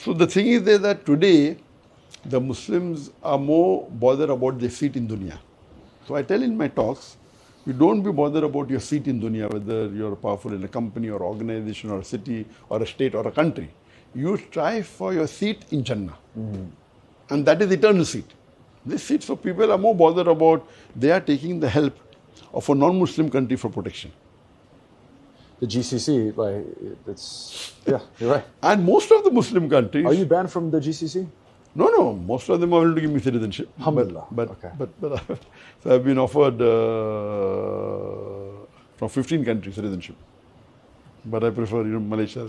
So the thing is there that today the Muslims are more bothered about their seat in dunya. So I tell in my talks, you don't be bothered about your seat in dunya, whether you're powerful in a company or organization or a city or a state or a country. You strive for your seat in Jannah. And that is eternal seat. This seat, so people are more bothered about, they are taking the help of a non-Muslim country for protection. The GCC, like, it's, yeah, you're right. And most of the Muslim countries... Are you banned from the GCC? No. Most of them are willing to give me citizenship. Alhamdulillah. But Okay. so I've been offered from 15 countries citizenship. But I prefer, Malaysia.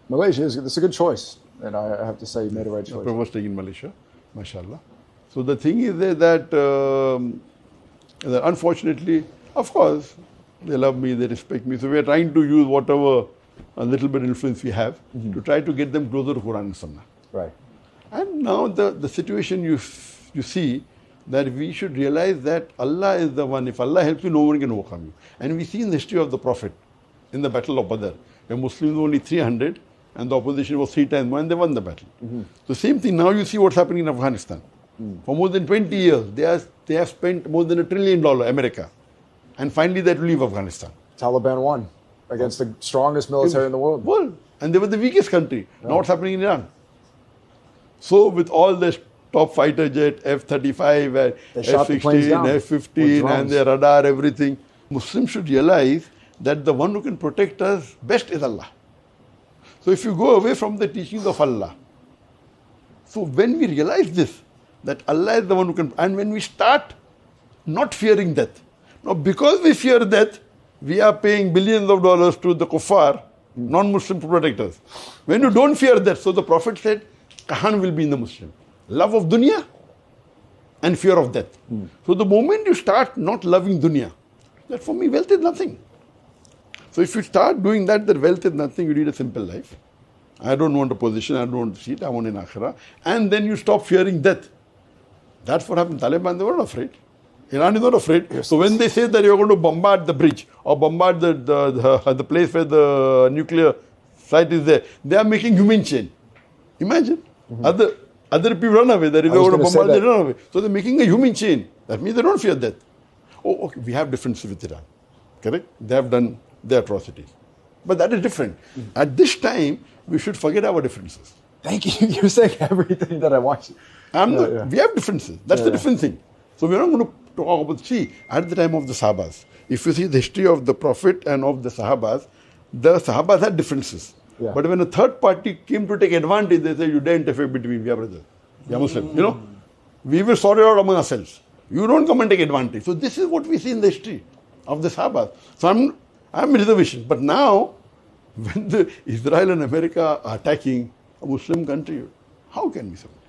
Malaysia, it's a good choice. And I have to say you made the right choice. I prefer staying in Malaysia, mashallah. So the thing is there that unfortunately, of course, they love me, they respect me. So we are trying to use whatever a little bit influence we have to try to get them closer to Quran and Sunnah. Right. And now the situation you see that we should realize that Allah is the one. If Allah helps you, no one can overcome you. And we see in the history of the Prophet, in the Battle of Badr, where Muslims were only 300 and the opposition was 3 times more and they won the battle. The same thing now you see what's happening in Afghanistan. For more than 20 years, they have spent more than $1 trillion, America. And finally they had to leave Afghanistan. Taliban won against the strongest military in the world. And they were the weakest country. Now what's happening in Iran? So with all the top fighter jet, F-35, F-16, F-15 and their radar, everything, Muslims should realize that the one who can protect us best is Allah. So if you go away from the teachings of Allah, so when we realize this, that Allah is the one who can, and when we start not fearing death, now because we fear death, we are paying billions of dollars to the kuffar, non-Muslim protectors. When you don't fear death, so the Prophet said, Kahan will be in the Muslim. Love of dunya and fear of death. So the moment you start not loving dunya, that for me wealth is nothing. So if you start doing that wealth is nothing, you lead a simple life. I don't want a position, I don't want a seat, I want an akhirah. And then you stop fearing death. That's what happened. Taliban, they weren't afraid. Iran is not afraid. Yes. So when they say that you're going to bombard the bridge or bombard the place where the nuclear site is there, they are making human chain. Imagine. Other people run away. That if they're going to bombard, they run away. So they're making a human chain. That means they don't fear death. Oh, okay, we have differences with Iran. Correct? They have done their atrocities. But that is different. At this time, we should forget our differences. Thank you. You're saying everything that I want. We have differences. That's the different thing. So we're not going to talk about, see, at the time of the Sahabas, if you see the history of the Prophet and of the Sahabas had differences. Yeah. But when a third party came to take advantage, they say, you dare interfere between, we are brothers, we are Muslim. We will sort it out among ourselves. You don't come and take advantage. So this is what we see in the history of the Sahabas. So I'm reservation. But now, when Israel and America are attacking a Muslim country, how can we survive?